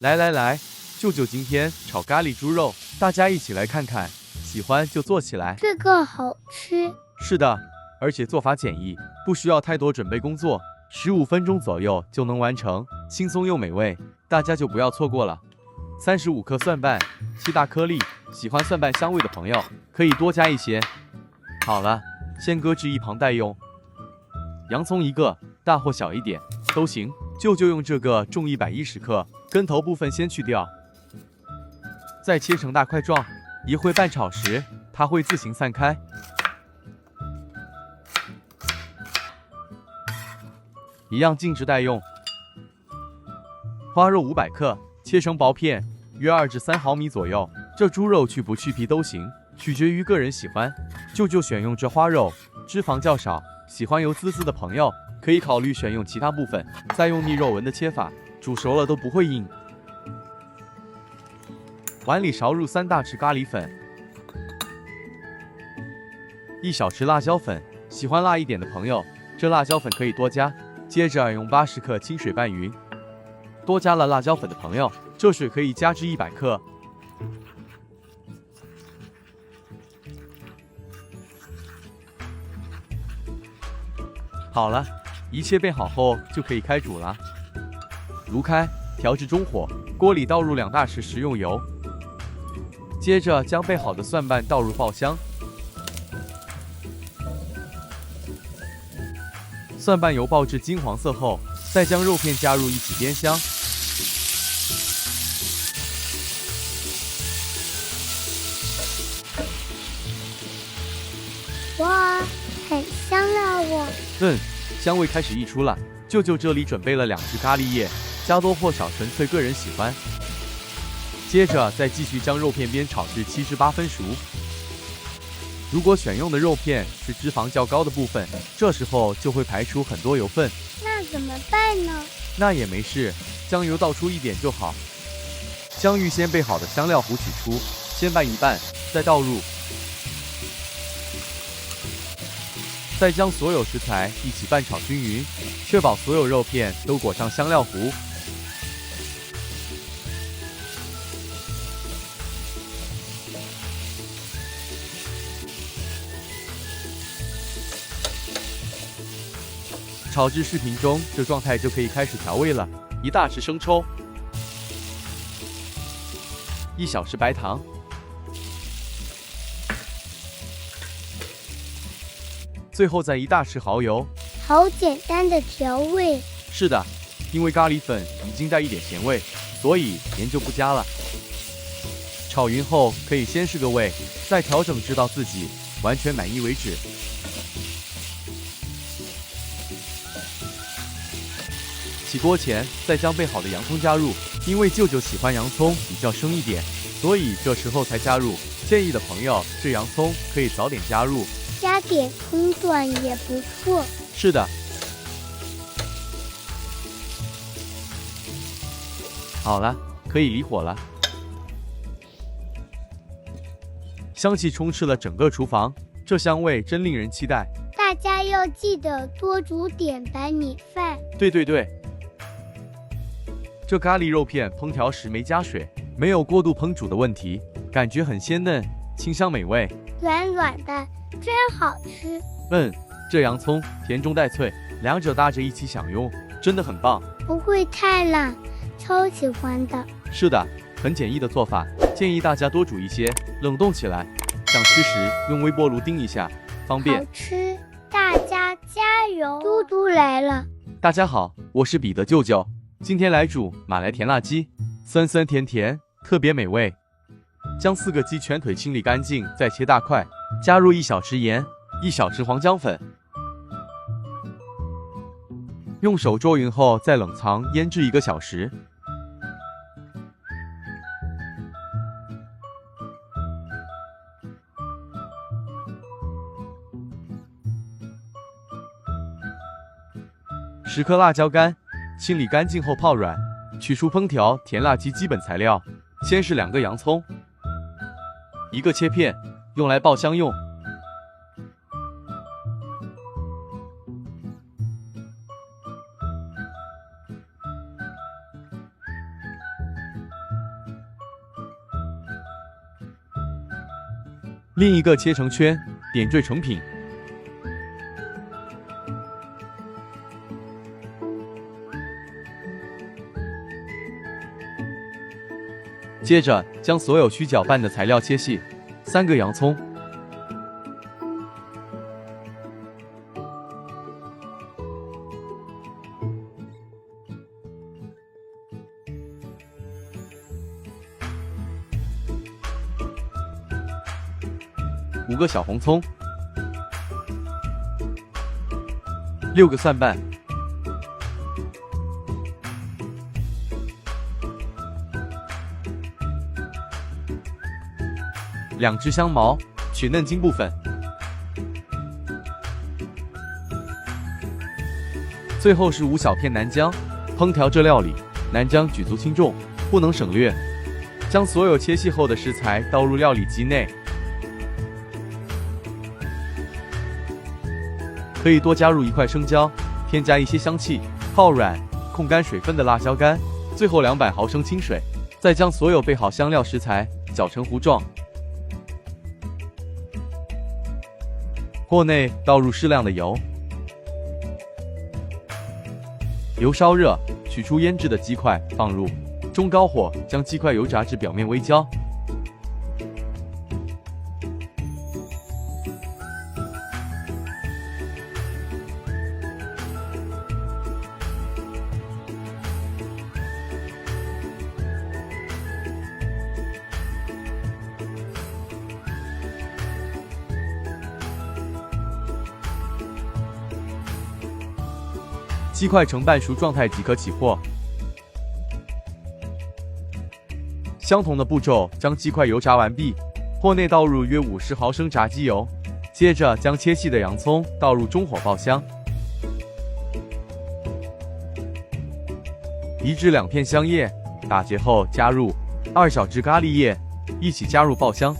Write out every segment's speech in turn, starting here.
来来来，舅舅今天炒咖喱猪肉，大家一起来看看，喜欢就做起来。这个好吃。是的，而且做法简易，不需要太多准备工作，15分钟左右就能完成，轻松又美味，大家就不要错过了。35克蒜瓣，7大颗粒，喜欢蒜瓣香味的朋友可以多加一些。好了，先搁置一旁待用。洋葱一个，大或小一点都行，舅舅用这个重110克，根头部分先去掉，再切成大块状，一会拌炒时，它会自行散开。一样静置待用。花肉500克，切成薄片，约2至3毫米左右。这猪肉去不去皮都行，取决于个人喜欢。舅舅选用这花肉，脂肪较少，喜欢油滋滋的朋友可以考虑选用其他部分，再用逆肉纹的切法，煮熟了都不会硬。碗里勺入3大匙咖喱粉，1小匙辣椒粉，喜欢辣一点的朋友，这辣椒粉可以多加。接着用80克清水拌匀，多加了辣椒粉的朋友，这水可以加至100克。好了，一切备好后就可以开煮了。炉开，调至中火，锅里倒入2大匙食用油，接着将备好的蒜瓣倒入爆香。蒜瓣油爆至金黄色后，再将肉片加入一起煸香。哇，很香了哦。香味开始溢出了。舅舅这里准备了2支咖喱叶，加多或少纯粹个人喜欢。接着再继续将肉片煸炒至7至8分熟。如果选用的肉片是脂肪较高的部分，这时候就会排出很多油分。那怎么办呢？那也没事，将油倒出一点就好。将预先备好的香料糊取出，先拌一拌，再倒入。再将所有食材一起拌炒均匀，确保所有肉片都裹上香料糊。炒至视频中这状态就可以开始调味了，1大匙生抽，1小匙白糖，最后再1大匙蚝油。好简单的调味。是的，因为咖喱粉已经带一点咸味，所以盐就不加了。炒匀后可以先试个味，再调整直到自己完全满意为止。起锅前再将备好的洋葱加入，因为舅舅喜欢洋葱比较生一点，所以这时候才加入。建议的朋友，这洋葱可以早点加入，加点葱段也不错。是的。好了，可以离火了。香气充斥了整个厨房，这香味真令人期待。大家要记得多煮点白米饭。对，这咖喱肉片烹调时没加水，没有过度烹煮的问题，感觉很鲜嫩，清香美味，软软的，真好吃。这洋葱甜中带脆，两者搭着一起享用，真的很棒。不会太辣，超喜欢的。是的，很简易的做法，建议大家多煮一些，冷冻起来，想吃时用微波炉叮一下，方便。好吃，大家加油！嘟嘟来了。大家好，我是彼得舅舅，今天来煮马来甜辣鸡，酸酸甜甜，特别美味。将4个鸡全腿清理干净，再切大块，加入1小匙盐，1小匙黄姜粉，用手捉匀后再冷藏腌制1个小时。10颗辣椒干，清理干净后泡软，取出烹调甜辣鸡基本材料。先是2个洋葱，1个切片，用来爆香用。另一个切成圈，点缀成品。接着将所有需搅拌的材料切细，3个洋葱。5个小红葱，6个蒜瓣，2只香茅，取嫩茎部分。最后是5小片南姜。烹调这料理，南姜举足轻重，不能省略。将所有切细后的食材倒入料理机内。可以多加入1块生姜，添加一些香气，泡软，控干水分的辣椒干。最后200毫升清水，再将所有备好香料食材搅成糊状。锅内倒入适量的油，油烧热，取出腌制的鸡块放入，中高火将鸡块油炸至表面微焦。鸡块呈半熟状态即可起货。相同的步骤，将鸡块油炸完毕，锅内倒入约50毫升炸鸡油，接着将切细的洋葱倒入中火爆香，1至2片香叶，打结后加入2小支咖喱叶，一起加入爆香。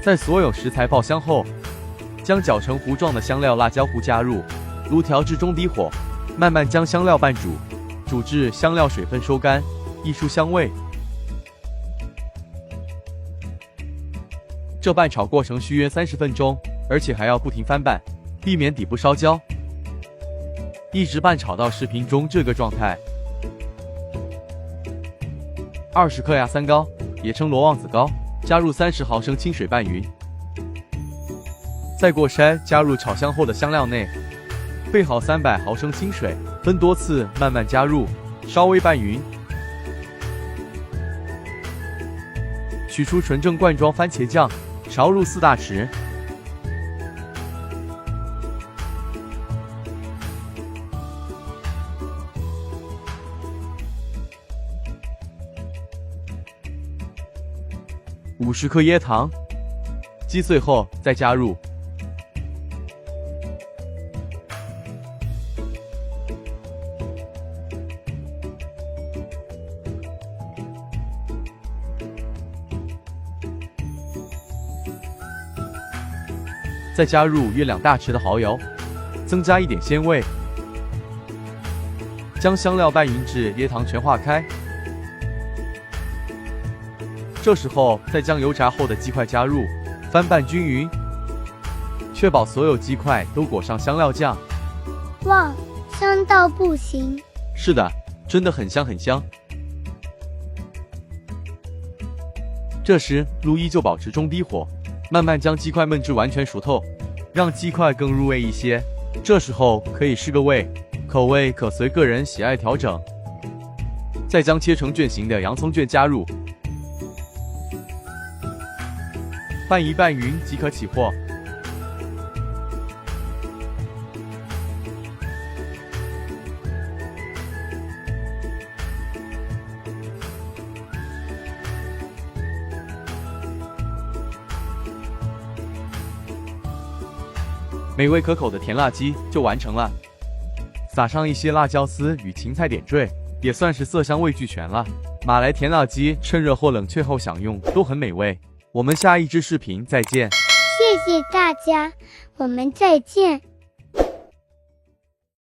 在所有食材爆香后，将搅成糊状的香料辣椒糊加入，炉调至中低火，慢慢将香料拌煮，煮至香料水分收干，溢出香味。这拌炒过程需约30分钟，而且还要不停翻拌，避免底部烧焦，一直拌炒到视频中这个状态。20克亚三膏，也称罗望子膏。加入30毫升清水拌匀，在过筛加入炒香后的香料内，备好300毫升清水，分多次慢慢加入，稍微拌匀。取出纯正罐装番茄酱，勺入4大匙。50克椰糖，击碎后再加入。再加入约2大匙的蚝油，增加一点鲜味。将香料拌匀至椰糖全化开。这时候再将油炸后的鸡块加入，翻拌均匀，确保所有鸡块都裹上香料酱。哇，香到不行！是的，真的很香很香。这时路依旧保持中低火，慢慢将鸡块焖至完全熟透，让鸡块更入味一些。这时候可以试个味，口味可随个人喜爱调整。再将切成卷形的洋葱卷加入。拌一拌匀即可起货。美味可口的甜辣鸡就完成了，撒上一些辣椒丝与芹菜点缀，也算是色香味俱全了。马来甜辣鸡趁热或冷却后享用都很美味。我们下一支视频再见，谢谢大家，我们再见。